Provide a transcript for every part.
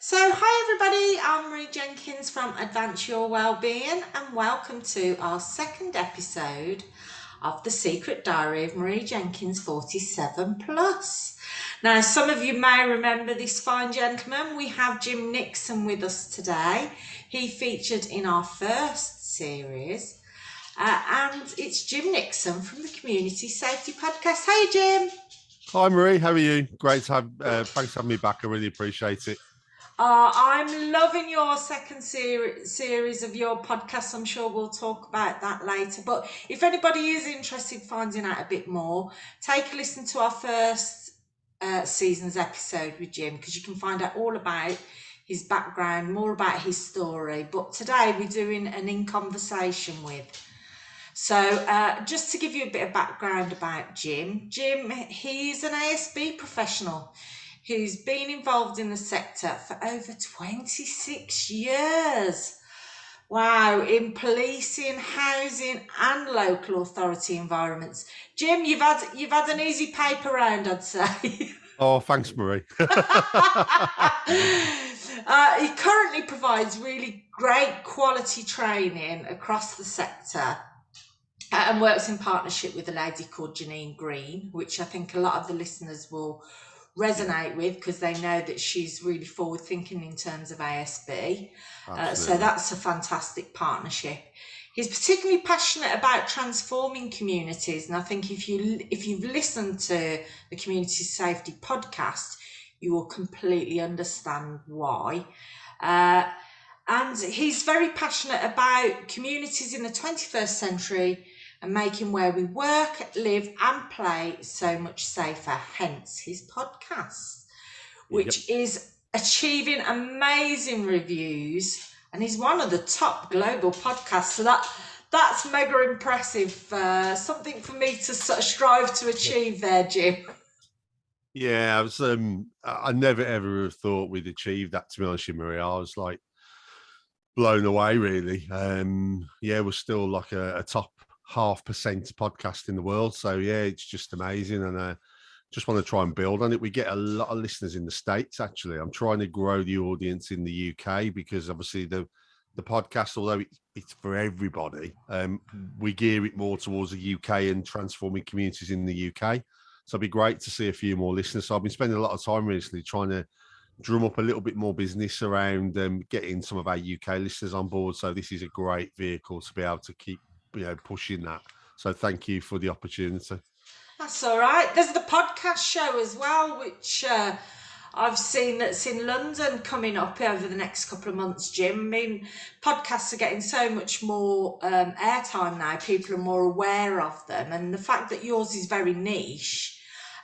So, hi everybody, I'm Marie Jenkins from Advance Your Wellbeing, and welcome to our second episode of The Secret Diary of Marie Jenkins 47 Plus. Now, some of you may remember this fine gentleman. We have Jim Nixon with us today. He featured in our first series, and it's Jim Nixon from the Community Safety Podcast. Hey, Jim. Hi Marie, how are you? Great to have. Thanks for having me back. I really appreciate it. I'm loving your second series of your podcast. I'm sure we'll talk about that later. But if anybody is interested in finding out a bit more, take a listen to our first season's episode with Jim, because you can find out all about his background, more about his story. But today we're doing an in conversation with. So just to give you a bit of background about Jim, he's an ASB professional who's been involved in the sector for over 26 years. Wow, in policing, housing and local authority environments. Jim, you've had an easy paper round, I'd say. Oh, thanks, Marie. He currently provides really great quality training across the sector and works in partnership with a lady called Janine Green, which I think a lot of the listeners will resonate with, because they know that she's really forward thinking in terms of ASB. So that's a fantastic partnership. He's particularly passionate about transforming communities, and I think if you've listened to the Community Safety podcast, you will completely understand why. And he's very passionate about communities in the 21st century and making where we work, live and play so much safer, hence his podcast, which is achieving amazing reviews, and he's one of the top global podcasts. So that's mega impressive. Something for me to sort of strive to achieve there, Jim. Yeah, I never ever have thought we'd achieve that, to be honest with you, Marie. I was like blown away, really. We're still like a top 0.5% podcast in the world. So yeah, it's just amazing. And I just want to try and build on it. We get a lot of listeners in the States, actually. I'm trying to grow the audience in the UK, because obviously the podcast, although it's for everybody, we gear it more towards the UK and transforming communities in the UK. So it'd be great to see a few more listeners. So I've been spending a lot of time recently trying to drum up a little bit more business around getting some of our UK listeners on board. So this is a great vehicle to be able to keep pushing that. So thank you for the opportunity. That's all right. There's the podcast show as well, which I've seen that's in London coming up over the next couple of months, Jim. I mean, podcasts are getting so much more airtime now. People are more aware of them. And the fact that yours is very niche,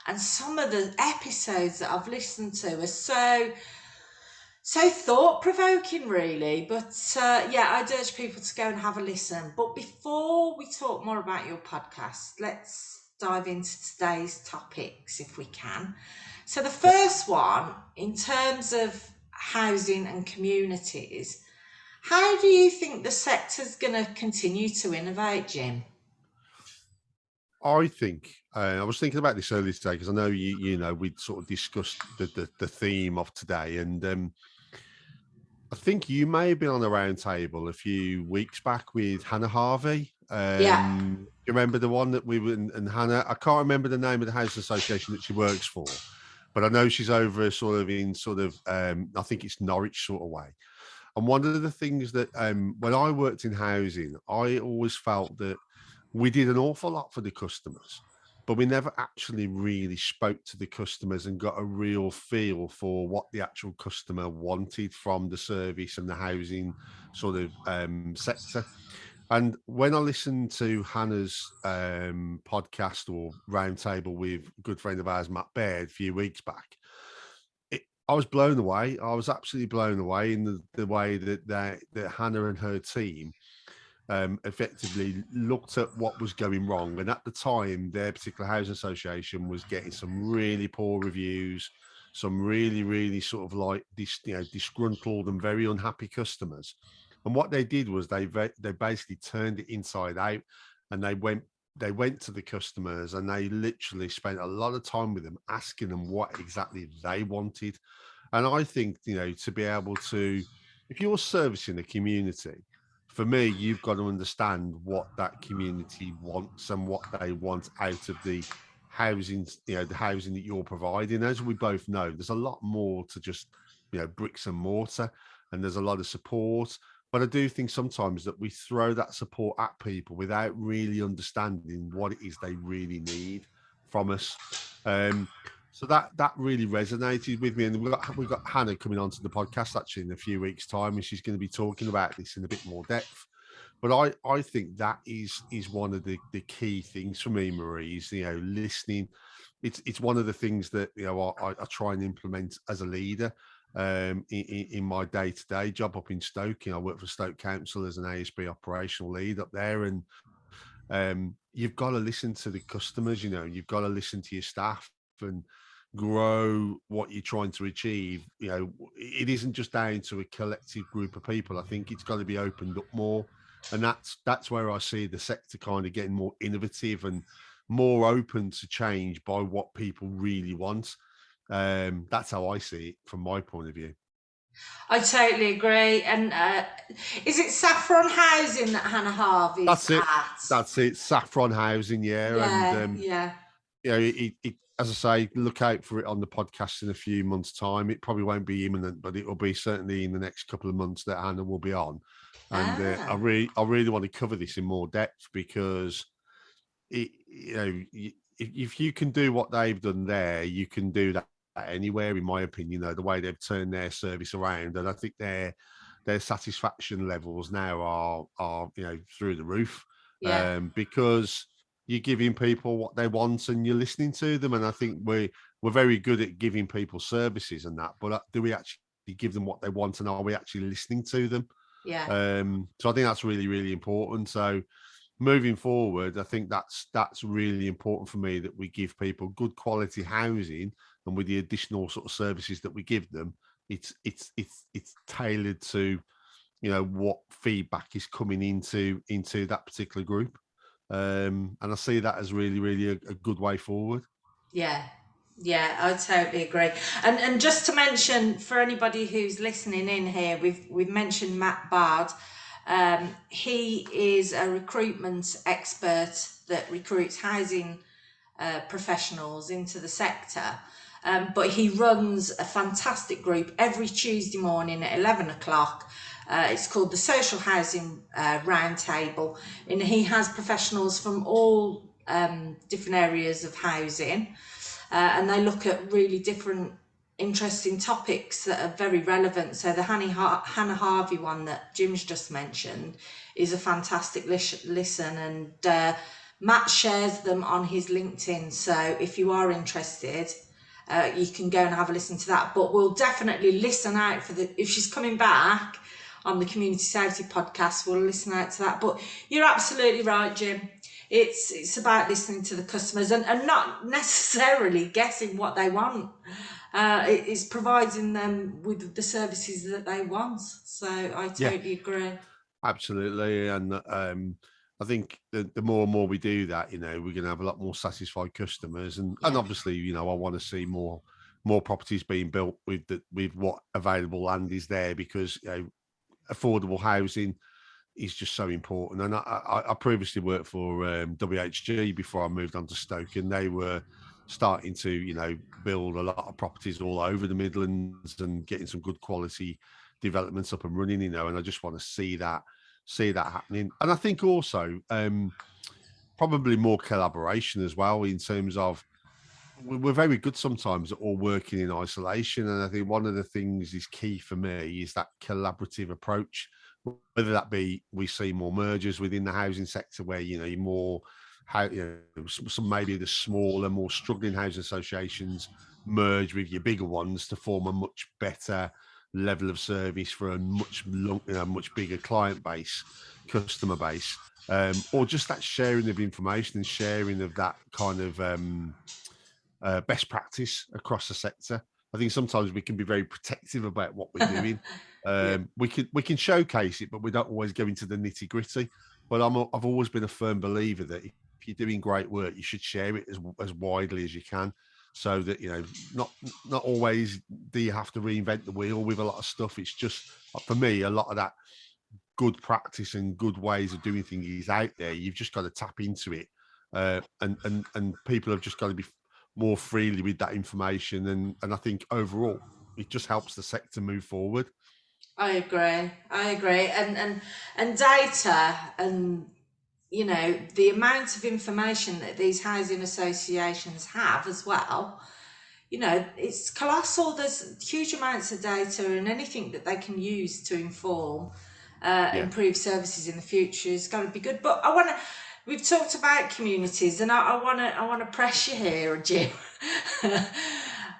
and some of the episodes that I've listened to are so thought-provoking, really. But I'd urge people to go and have a listen. But before we talk more about your podcast, let's dive into today's topics if we can. So the first one, in terms of housing and communities, how do you think the sector's going to continue to innovate, Jim? I think I was thinking about this earlier today, because I know we'd sort of discussed the theme of today, and I think you may have been on a round table a few weeks back with Hannah Harvey. You remember the one that we were and Hannah? I can't remember the name of the housing association that she works for, but I know she's over I think it's Norwich sort of way. And one of the things that when I worked in housing, I always felt that we did an awful lot for the customers, but we never actually really spoke to the customers and got a real feel for what the actual customer wanted from the service and the housing sort of sector. And when I listened to Hannah's podcast or roundtable with a good friend of ours, Matt Baird, a few weeks back, I was blown away. I was absolutely blown away in the way that Hannah and her team effectively looked at what was going wrong. And at the time, their particular housing association was getting some really poor reviews, some really, really sort of like disgruntled and very unhappy customers. And what they did was they basically turned it inside out, and they went to the customers and they literally spent a lot of time with them, asking them what exactly they wanted. And I think, you know, to be able to, if you're servicing a community, for me, you've got to understand what that community wants and what they want out of the housing, you know, the housing that you're providing. As we both know, there's a lot more to just, you know, bricks and mortar, and there's a lot of support. But I do think sometimes that we throw that support at people without really understanding what it is they really need from us. So that really resonated with me, and we've got Hannah coming onto the podcast actually in a few weeks' time, and she's going to be talking about this in a bit more depth. But I think that is one of the key things for me, Marie, is, you know, listening. It's one of the things that, you know, I try and implement as a leader in my day-to-day job up in Stoke. You know, I work for Stoke Council as an ASB Operational Lead up there, and you've got to listen to the customers. You know, you've got to listen to your staff and grow what you're trying to achieve. You know, it isn't just down to a collective group of people. I think it's got to be opened up more, and that's where I see the sector kind of getting more innovative and more open to change by what people really want. That's how I see it from my point of view. I totally agree. And is it Saffron Housing that Hannah Harvey's That's it. at? That's it. Saffron Housing, yeah. And Yeah. you know, it, as I say, look out for it on the podcast in a few months' time. It probably won't be imminent, but it will be certainly in the next couple of months that Hannah will be on. And I really want to cover this in more depth, because you know, if you can do what they've done there, you can do that anywhere, in my opinion. You know, the way they've turned their service around, and I think their satisfaction levels now are you know, through the roof. Yeah. Because you're giving people what they want and you're listening to them. And I think we're very good at giving people services and that, but do we actually give them what they want, and are we actually listening to them? Yeah. So I think that's really, really important. So moving forward, I think that's really important for me, that we give people good quality housing, and with the additional sort of services that we give them, it's tailored to, you know, what feedback is coming into that particular group. And I see that as really, really a good way forward. Yeah. Yeah, I totally agree. And just to mention, for anybody who's listening in here, we've mentioned Matt Bard. He is a recruitment expert that recruits housing professionals into the sector. But he runs a fantastic group every Tuesday morning at 11 o'clock. It's called the Social Housing Roundtable, and he has professionals from all different areas of housing, and they look at really different interesting topics that are very relevant. So the Hannah Harvey one that Jim's just mentioned is a fantastic listen, and Matt shares them on his LinkedIn. So if you are interested, you can go and have a listen to that. But we'll definitely listen out for if she's coming back on the Community Safety podcast, we'll listen out to that. But you're absolutely right, Jim. It's about listening to the customers and not necessarily guessing what they want. It's providing them with the services that they want. So I totally agree. Absolutely. And I think the more and more we do that, you know, we're going to have a lot more satisfied customers. And obviously, you know, I want to see more properties being built with what available land is there, because, you know, affordable housing is just so important. And I previously worked for WHG before I moved on to Stoke, and they were starting to, you know, build a lot of properties all over the Midlands and getting some good quality developments up and running, you know, and I just want to see that happening. And I think also probably more collaboration as well, in terms of, we're very good sometimes at all working in isolation, and I think one of the things is key for me is that collaborative approach, whether that be we see more mergers within the housing sector, where, you know, you're more, how, you know, some maybe the smaller, more struggling housing associations merge with your bigger ones to form a much better level of service for a much bigger client base, customer base, or just that sharing of information and sharing of that kind of best practice across the sector. I think sometimes we can be very protective about what we're doing. We can showcase it, but we don't always go into the nitty gritty. But I've always been a firm believer that if you're doing great work, you should share it as widely as you can, so that, you know, not always do you have to reinvent the wheel with a lot of stuff? It's just, for me, a lot of that good practice and good ways of doing things is out there. You've just got to tap into it, and people have just got to be more freely with that information. And I think overall, it just helps the sector move forward. I agree. And data, and the amount of information that these housing associations have as well, it's colossal. There's huge amounts of data, and anything that they can use to inform, improve services in the future is going to be good. But we've talked about communities, and I want to press you here, Jim.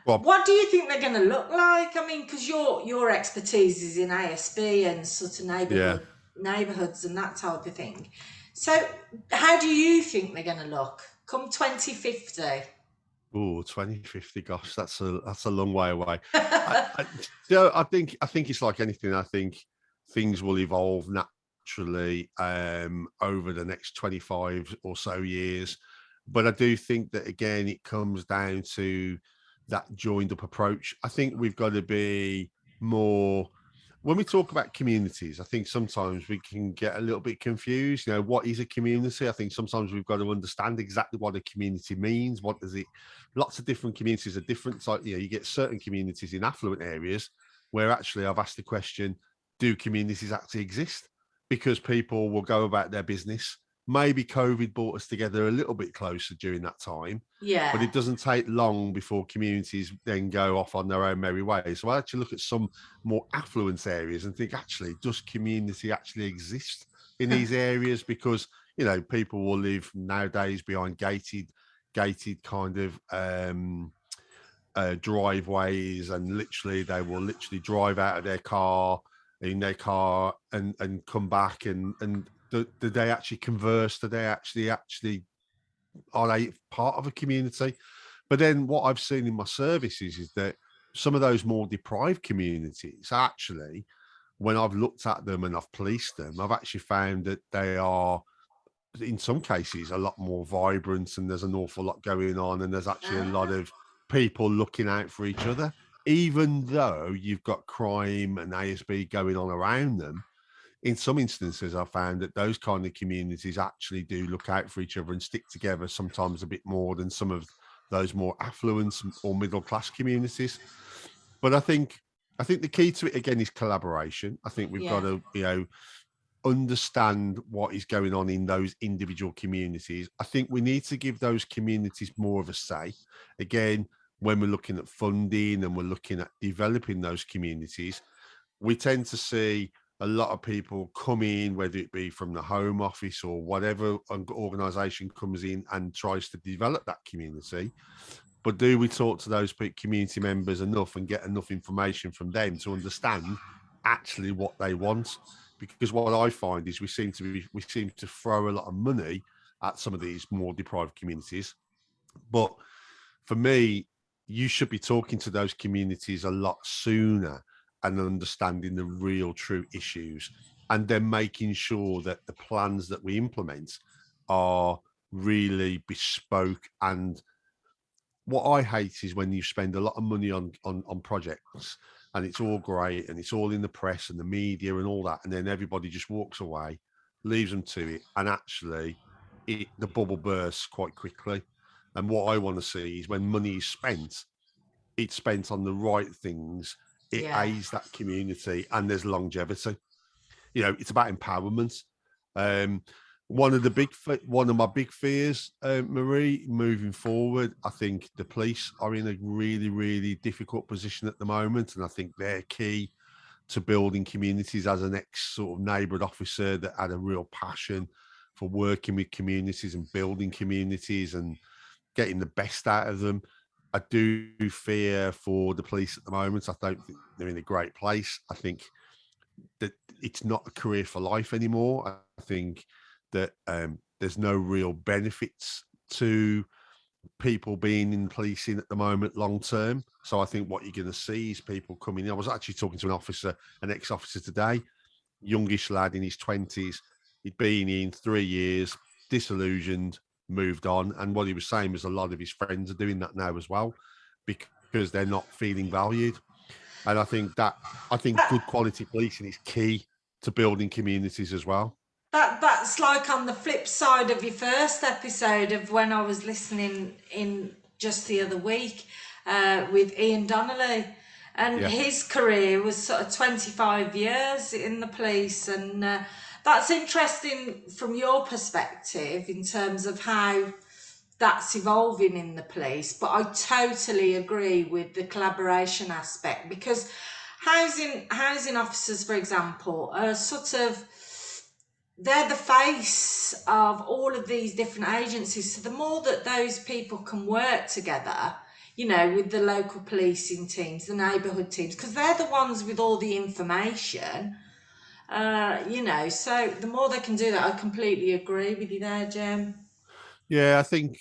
Well, what do you think they're going to look like? I mean, because your expertise is in ASB and sort of neighbourhoods and that type of thing. So how do you think they're going to look come 2050? Oh, 2050, gosh, that's a long way away. I think it's like anything. I think things will evolve naturally over the next 25 or so years. But I do think that, again, it comes down to that joined up approach. I think we've got to be more, when we talk about communities, I think sometimes we can get a little bit confused. What is a community? I think sometimes we've got to understand exactly what a community means. What does it? Lots of different communities are different. So, you get certain communities in affluent areas where actually I've asked the question, do communities actually exist? Because people will go about their business. Maybe COVID brought us together a little bit closer during that time. Yeah. But it doesn't take long before communities then go off on their own merry way. So I actually look at some more affluent areas and think, actually, does community actually exist in these areas? Because, people will live nowadays behind gated kind of driveways, and literally they will drive out of their car and come back, and do they actually converse? Do they actually are they part of a community? But then what I've seen in my services is that some of those more deprived communities, actually, when I've looked at them and I've policed them, I've actually found that they are, in some cases, a lot more vibrant, and there's an awful lot going on, and there's actually a lot of people looking out for each other, even though you've got crime and ASB going on around them. In some instances, I found that those kind of communities actually do look out for each other and stick together, sometimes a bit more than some of those more affluent or middle class communities. But I think the key to it, again, is collaboration. I think we've got to, understand what is going on in those individual communities. I think we need to give those communities more of a say. Again, when we're looking at funding and we're looking at developing those communities, we tend to see a lot of people come in, whether it be from the Home Office or whatever organisation comes in and tries to develop that community. But do we talk to those community members enough and get enough information from them to understand actually what they want? Because what I find is we seem to throw a lot of money at some of these more deprived communities. But for me, you should be talking to those communities a lot sooner and understanding the real true issues, and then making sure that the plans that we implement are really bespoke. And what I hate is when you spend a lot of money on projects and it's all great and it's all in the press and the media and all that, and then everybody just walks away, leaves them to it, and actually the bubble bursts quite quickly. And what I want to see is when money is spent, it's spent on the right things. It aids that community, and there's longevity. It's about empowerment. One of my big fears, Marie, moving forward, I think the police are in a really, really difficult position at the moment, and I think they're key to building communities. As an ex sort of neighbourhood officer that had a real passion for working with communities and building communities and getting the best out of them, I do fear for the police at the moment. I don't think they're in a great place. I think that it's not a career for life anymore. I think that there's no real benefits to people being in policing at the moment long term. So I think what you're going to see is people coming in. I was actually talking to an ex-officer today, youngish lad in his 20s. He'd been in 3 years, disillusioned, moved on. And what he was saying was a lot of his friends are doing that now as well, because they're not feeling valued. And I think good quality policing is key to building communities as well. That's like on the flip side of your first episode of when I was listening in just the other week with Ian Donnelly, and his career was sort of 25 years in the police, and that's interesting from your perspective in terms of how that's evolving in the police. But I totally agree with the collaboration aspect, because housing officers, for example, are sort of, they're the face of all of these different agencies. So the more that those people can work together, you know, with the local policing teams, the neighbourhood teams, because they're the ones with all the information, you know, so the more they can do that, I completely agree with you there, Jim. Yeah, I think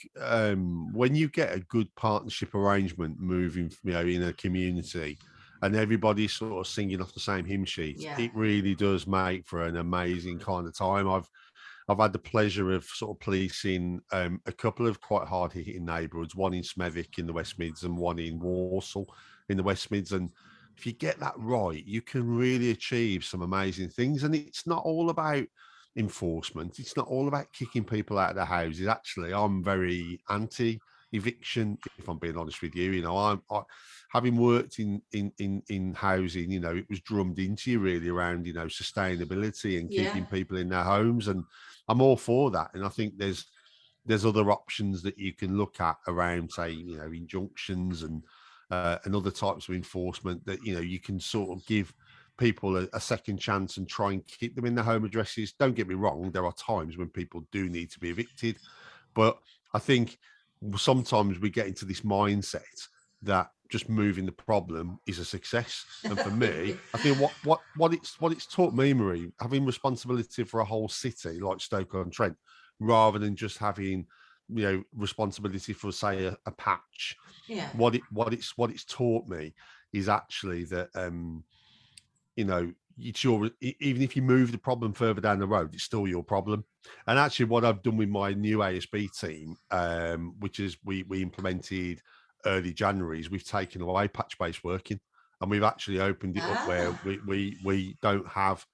when you get a good partnership arrangement moving, you know, in a community, and everybody's sort of singing off the same hymn sheet, it really does make for an amazing kind of time. I've had the pleasure of sort of policing a couple of quite hard hitting neighbourhoods, one in Smethwick in the West Mids and one in Walsall in the West Mids. And if you get that right, you can really achieve some amazing things. And it's not all about enforcement. It's not all about kicking people out of their houses. Actually, I'm very anti eviction, if I'm being honest with you. You know, I having worked in housing, you know, it was drummed into you really around, you know, sustainability and keeping people in their homes, and I'm all for that. And I think there's other options that you can look at around, say, you know, injunctions and other types of enforcement that, you know, you can sort of give people a second chance and try and keep them in their home addresses. Don't get me wrong, there are times when people do need to be evicted, but I think sometimes we get into this mindset that just moving the problem is a success. And for me, I think what it's taught me, Marie, having responsibility for a whole city like Stoke-on-Trent, rather than just having, you know, responsibility for, say, a patch. What it's taught me is actually that you know, it's your, even if you move the problem further down the road, it's still your problem. And actually what I've done with my new ASB team, which is we implemented early January, is we've taken away patch-based working, and we've actually opened it up where we don't have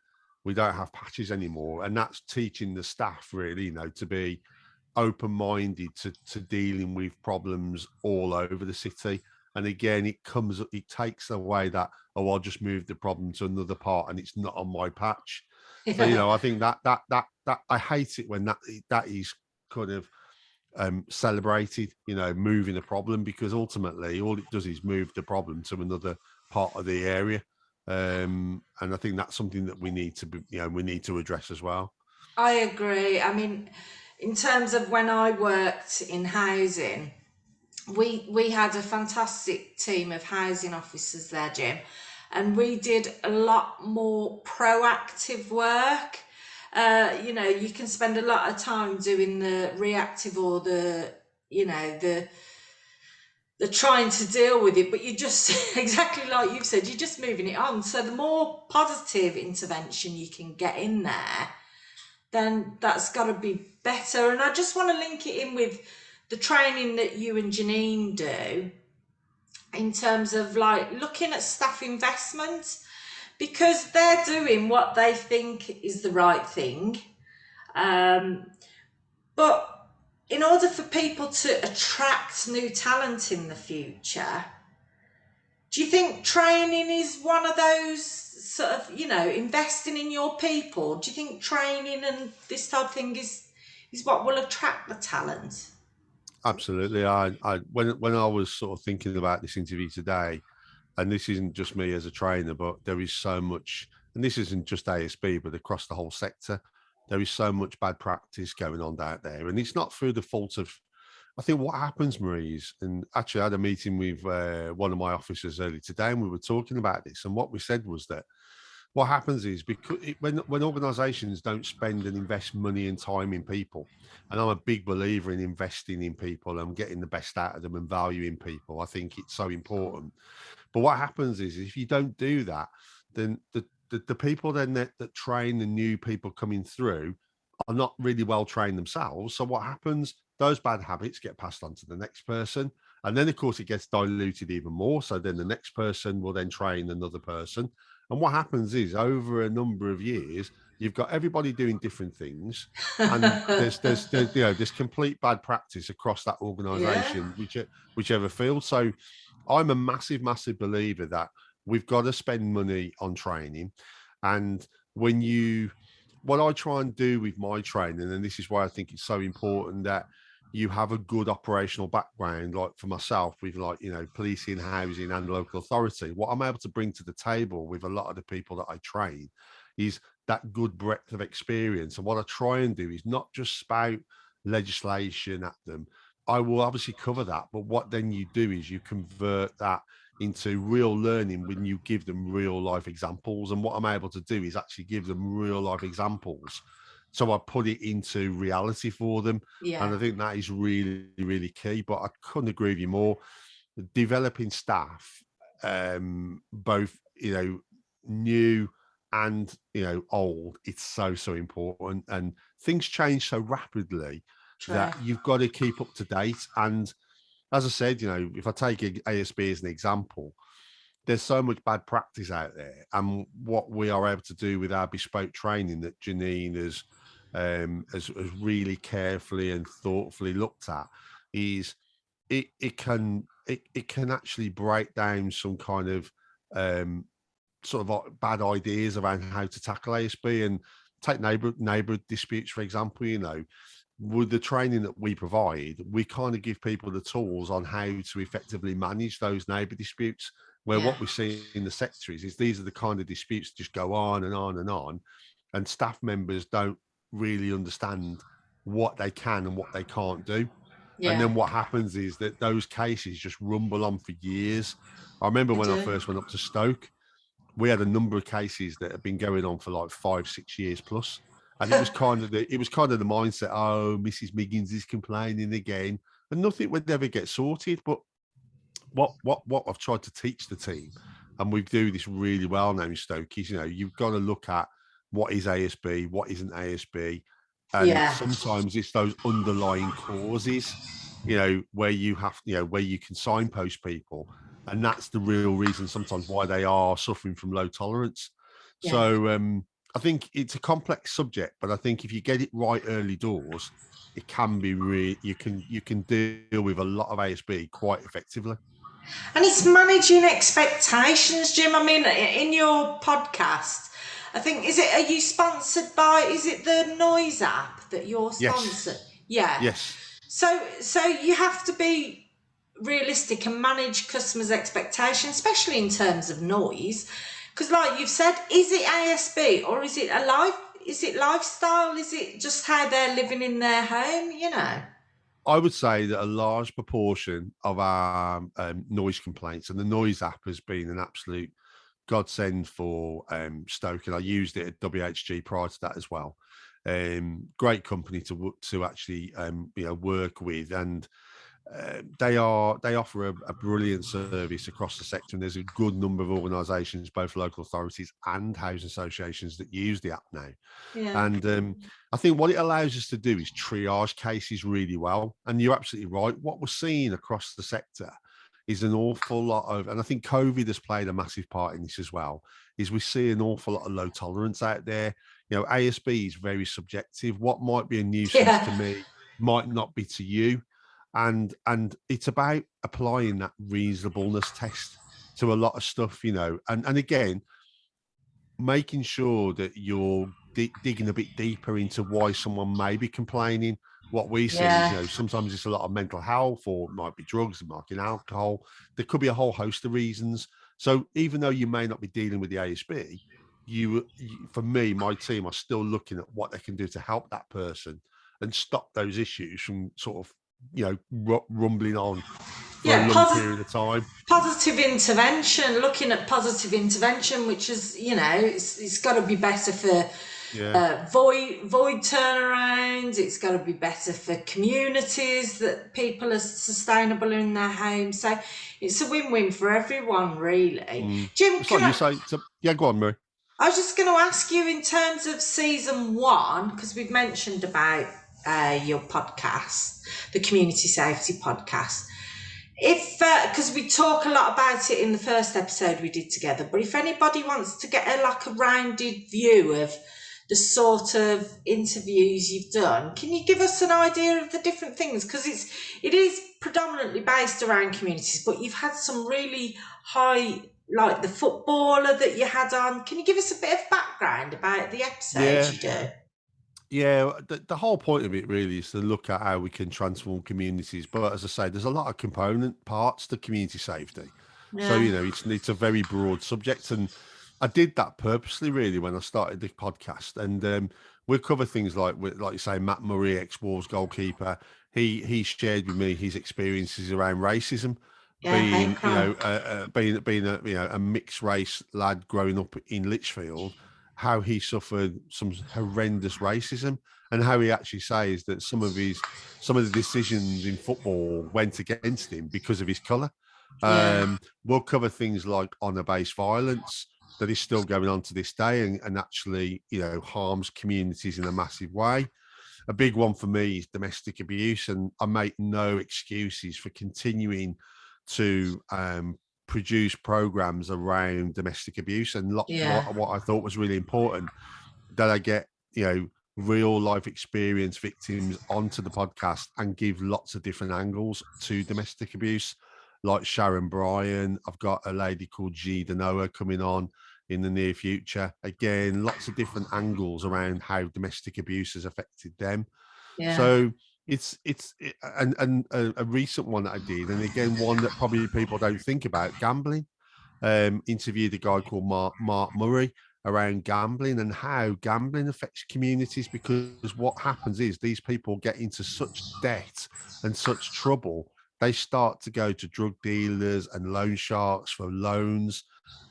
patches anymore. And that's teaching the staff really, you know, to be open-minded to dealing with problems all over the city. And again, it takes away that, oh, I'll just move the problem to another part and it's not on my patch. So, you know, I think that I hate it when that is kind of celebrated, you know, moving a problem, because ultimately all it does is move the problem to another part of the area. And I think that's something that we need to address as well. I agree. I mean, in terms of when I worked in housing, we had a fantastic team of housing officers there, Jim, and we did a lot more proactive work. You know, you can spend a lot of time doing the reactive or the, you know, the trying to deal with it, but you just, exactly like you've said, you're just moving it on. So the more positive intervention you can get in there, then that's got to be better. And I just want to link it in with the training that you and Janine do in terms of like looking at staff investment, because they're doing what they think is the right thing. But in order for people to attract new talent in the future, do you think training is one of those sort of, you know, investing in your people? Do you think training and this type of thing is what will attract the talent? Absolutely. When I was sort of thinking about this interview today, and this isn't just me as a trainer, but there is so much, and this isn't just ASB, but across the whole sector, there is so much bad practice going on out there. And it's not through the fault of, I think what happens, Marie, is, and actually I had a meeting with one of my officers earlier today, and we were talking about this. And what we said was that what happens is, because when organizations don't spend and invest money and time in people, and I'm a big believer in investing in people and getting the best out of them and valuing people, I think it's so important. But what happens is, if you don't do that, then the people then that train the new people coming through are not really well trained themselves. So what happens? Those bad habits get passed on to the next person, And then, of course, it gets diluted even more. So then the next person will then train another person. And what happens is over a number of years, you've got everybody doing different things. And there's complete bad practice across that organization, whichever field. So I'm a massive believer that we've got to spend money on training. And what I try and do with my training, and this is why I think it's so important that you have a good operational background, like for myself, with policing, housing, and local authority. What I'm able to bring to the table with a lot of the people that I train is that good breadth of experience. And what I try and do is not just spout legislation at them. I will obviously cover that, but what then you do is you convert that into real learning when you give them real life examples. And what I'm able to do is actually give them real life examples. So I put it into reality for them. And I think that is really, really key. But I couldn't agree with you more. Developing staff, both, new and, old, it's so important. And things change so rapidly that you've got to keep up to date. And as I said, if I take ASB as an example, there's so much bad practice out there. And what we are able to do with our bespoke training that Janine has really carefully and thoughtfully looked at is it can actually break down some kind of sort of bad ideas around how to tackle ASB. And take neighbourhood disputes, for example. With the training that we provide, we kind of give people the tools on how to effectively manage those neighbour disputes, where what we see in the sector is these are the kind of disputes that just go on and on and on, and staff members don't really understand what they can and what they can't do. And then what happens is that those cases just rumble on for years. I remember when I first went up to Stoke, we had a number of cases that had been going on for like 5-6 years plus. And it was kind of the mindset, oh, Mrs. Miggins is complaining again, and nothing would ever get sorted. But what I've tried to teach the team, and we do this really well now in Stoke, is you've got to look at what is ASB, what isn't ASB, and sometimes it's those underlying causes, where you have, where you can signpost people, and that's the real reason sometimes why they are suffering from low tolerance. So I think it's a complex subject, but I think if you get it right early doors, it can be you can deal with a lot of ASB quite effectively. And it's managing expectations, Jim. I mean, in your podcast, I think, are you sponsored by, is it the Noise app that you're sponsored? Yes. So you have to be realistic and manage customers' expectations, especially in terms of noise. Because like you've said, is it ASB or is it lifestyle? Is it just how they're living in their home, I would say that a large proportion of our noise complaints, and the Noise app has been an absolute godsend for Stoke, and I used it at WHG prior to that as well. Great company to actually work with, and they offer a brilliant service across the sector, and there's a good number of organisations, both local authorities and housing associations, that use the app now. And I think what it allows us to do is triage cases really well. And you're absolutely right. What we're seeing across the sector is an awful lot of, and I think COVID has played a massive part in this as well, is we see an awful lot of low tolerance out there. ASB is very subjective. What might be a nuisance to me might not be to you. And it's about applying that reasonableness test to a lot of stuff, and again, making sure that you're digging a bit deeper into why someone may be complaining. What we see is, sometimes it's a lot of mental health, or it might be drugs, it might be alcohol. There could be a whole host of reasons. So even though you may not be dealing with the ASB, you for me, my team are still looking at what they can do to help that person and stop those issues from sort of rumbling on for a long period of time. Positive intervention, looking at positive intervention, which is, it's got to be better for void turnarounds. It's got to be better for communities, that people are sustainable in their homes. So it's a win-win for everyone, really. Jim, go on, Mary. I was just going to ask you, in terms of season 1, because we've mentioned about your podcast, the Community Safety podcast. If, because we talk a lot about it in the first episode we did together, but if anybody wants to get a rounded view of the sort of interviews you've done, can you give us an idea of the different things? Because it is predominantly based around communities, but you've had some really high, like the footballer that you had on. Can you give us a bit of background about the episodes you do? Yeah, the whole point of it really is to look at how we can transform communities. But as I say, there's a lot of component parts to community safety. So, Yeah. it's a very broad subject. And I did that purposely really when I started the podcast. And we'll cover things like you say, Matt Murray, ex-Wolves goalkeeper. He shared with me his experiences around racism, Yeah, hate crime. being a mixed race lad growing up in Lichfield, how he suffered some horrendous racism, and how he actually says that some of the decisions in football went against him because of his colour. Yeah. We'll cover things like honour-based violence that is still going on to this day, and actually, harms communities in a massive way. A big one for me is domestic abuse, and I make no excuses for continuing to produce programs around domestic abuse. And Yeah. what I thought was really important, that I get real life experience victims onto the podcast and give lots of different angles to domestic abuse, like Sharon Bryan. I've got a lady called G Danoa coming on in the near future. Again, lots of different angles around how domestic abuse has affected them. Yeah. So and a recent one that I did, and again one that probably people don't think about, gambling. Interviewed a guy called Mark Murray around gambling and how gambling affects communities, because what happens is these people get into such debt and such trouble, they start to go to drug dealers and loan sharks for loans.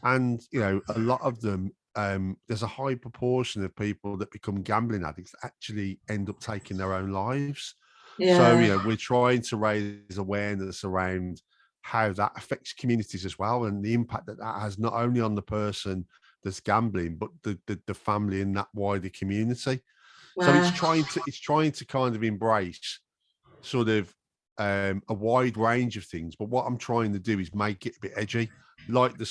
And a lot of them, there's a high proportion of people that become gambling addicts that actually end up taking their own lives. So Yeah. we're trying to raise awareness around how that affects communities as well, and the impact that that has not only on the person that's gambling, but the family in that wider community. So Wow. it's trying to kind of embrace sort of a wide range of things. But what I'm trying to do is make it a bit edgy, like the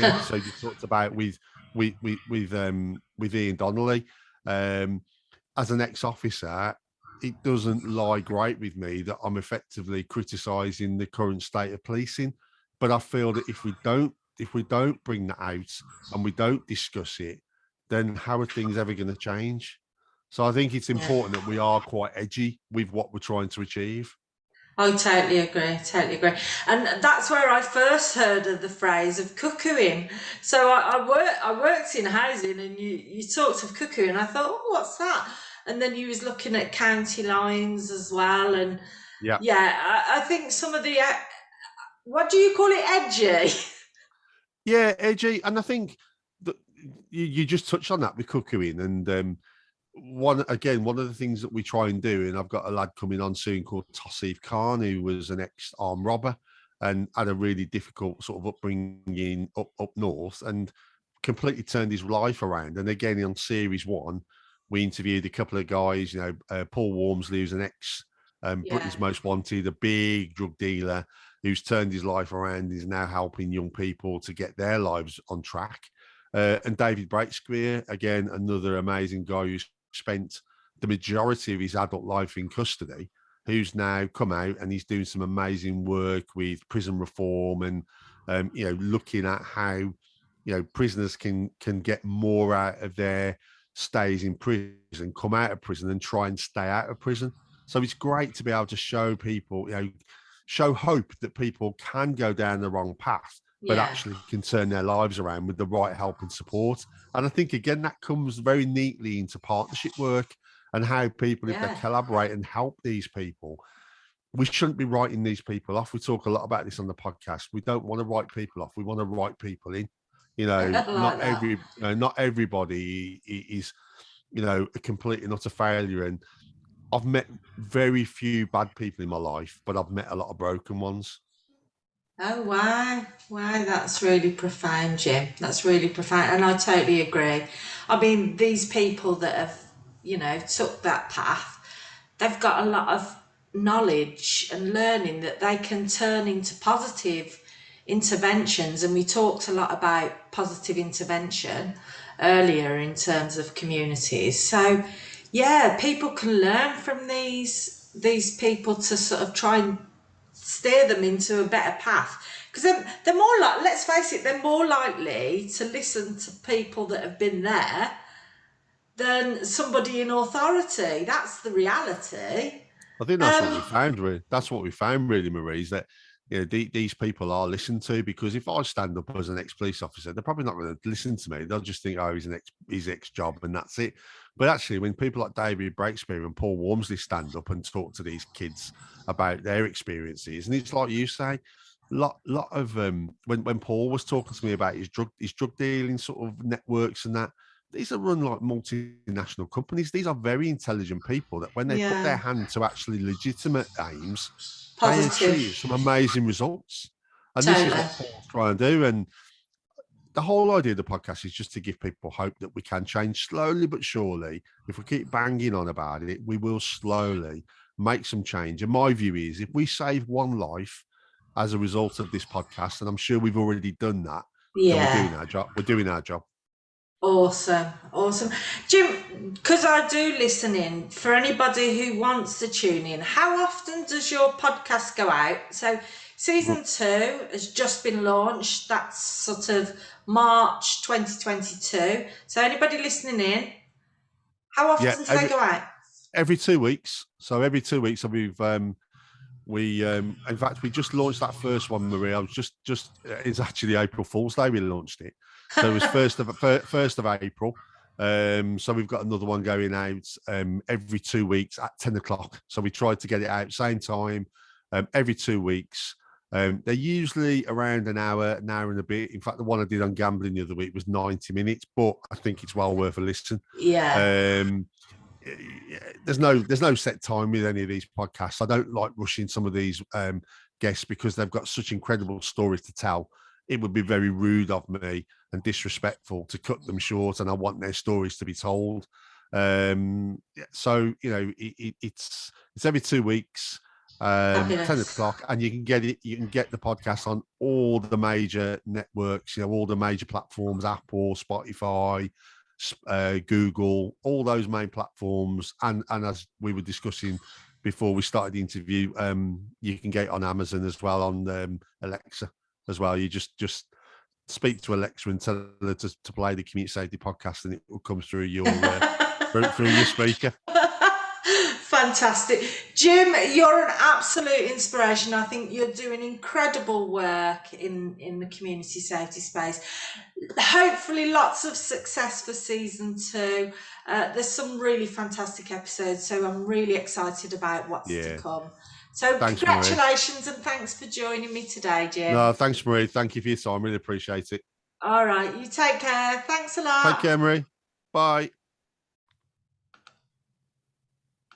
episode you talked about with Ian Donnelly. As an ex-officer, it doesn't lie great with me that I'm effectively criticising the current state of policing. But I feel that if we don't bring that out and we don't discuss it, then how are things ever going to change? So I think it's Yeah. important that we are quite edgy with what we're trying to achieve. I totally agree, totally agree. And that's where I first heard of the phrase of cuckooing. So I worked in housing, and you talked of cuckooing. I thought, oh, what's that? And then you was looking at county lines as well. And Yeah. yeah, I think some of the, what do you call it, edgy? Yeah, edgy. And I think that you just touched on that with cuckooing. And one of the things that we try and do, and I've got a lad coming on soon called Tossif Khan, who was an ex-armed robber and had a really difficult sort of upbringing up north, and completely turned his life around. And again, on series one, we interviewed a couple of guys. Paul Wormsley, who's an ex Yeah. Britain's Most Wanted, a big drug dealer who's turned his life around, is now helping young people to get their lives on track. And David Breakspear, again, another amazing guy who's spent the majority of his adult life in custody, who's now come out and he's doing some amazing work with prison reform and looking at how prisoners can get more out of their stays in prison, come out of prison and try and stay out of prison. So it's great to be able to show people, show hope that people can go down the wrong path, but Yeah. actually can turn their lives around with the right help and support. And I think, again, that comes very neatly into partnership work and how people, if they Yeah. collaborate and help these people, we shouldn't be writing these people off. We talk a lot about this on the podcast. We don't want to write people off. We want to write people in. I like that. Not everybody is, a complete and utter failure. And I've met very few bad people in my life, but I've met a lot of broken ones. Oh, wow. Wow, that's really profound, Jim. That's really profound. And I totally agree. I mean, these people that have, took that path, they've got a lot of knowledge and learning that they can turn into positive interventions. And we talked a lot about positive intervention earlier in terms of communities. So yeah, people can learn from these people to sort of try and steer them into a better path, because they're more like, let's face it, they're more likely to listen to people that have been there than somebody in authority. That's the reality. I think that's what we found. That's what we found, really, Marie, is that these people are listened to, because if I stand up as an ex-police officer, they're probably not going to listen to me. They'll just think, oh, he's ex-job and that's it. But actually, when people like David Breakspear and Paul Wormsley stand up and talk to these kids about their experiences, and it's like you say, lot of when Paul was talking to me about his drug dealing sort of networks and that, these are run like multinational companies. These are very intelligent people that when they put their hand to actually legitimate aims, they achieve some amazing results. And this is what Paul's trying to do. And the whole idea of the podcast is just to give people hope that we can change slowly but surely. If we keep banging on about it, we will slowly make some change. And my view is, if we save one life as a result of this podcast, and I'm sure we've already done that, then we're doing our job. We're doing our job. Awesome. Jim, because I do listen in, for anybody who wants to tune in, how often does your podcast go out? So season 2 has just been launched. That's sort of March 2022. So anybody listening in, how often do they go out? Every 2 weeks. So every 2 weeks, so we've in fact, we just launched that first one, Marie. I was just it's actually April Fool's Day we launched it. So it was 1st of April. So we've got another one going out every 2 weeks at 10 o'clock. So we tried to get it out same time every 2 weeks. They're usually around an hour and a bit. In fact, the one I did on gambling the other week was 90 minutes, but I think it's well worth a listen. Yeah. There's no set time with any of these podcasts. I don't like rushing some of these guests because they've got such incredible stories to tell. It would be very rude of me and disrespectful to cut them short, and I want their stories to be told. So it's every 2 weeks, 10 o'clock, and you can get the podcast on all the major networks, all the major platforms, Apple, Spotify, Google, all those main platforms, and as we were discussing before we started the interview, you can get it on Amazon as well, on Alexa as well. You just speak to Alexa and tell her to play the Community Safety podcast, and it will come through your through your speaker. Fantastic. Jim, you're an absolute inspiration. I think you're doing incredible work in the community safety space. Hopefully lots of success for season 2. There's some really fantastic episodes, so I'm really excited about what's to come. So thanks, congratulations, Marie. And thanks for joining me today, Jim. No, thanks, Marie. Thank you for your time. Really appreciate it. All right. You take care. Thanks a lot. Take care, Marie. Bye.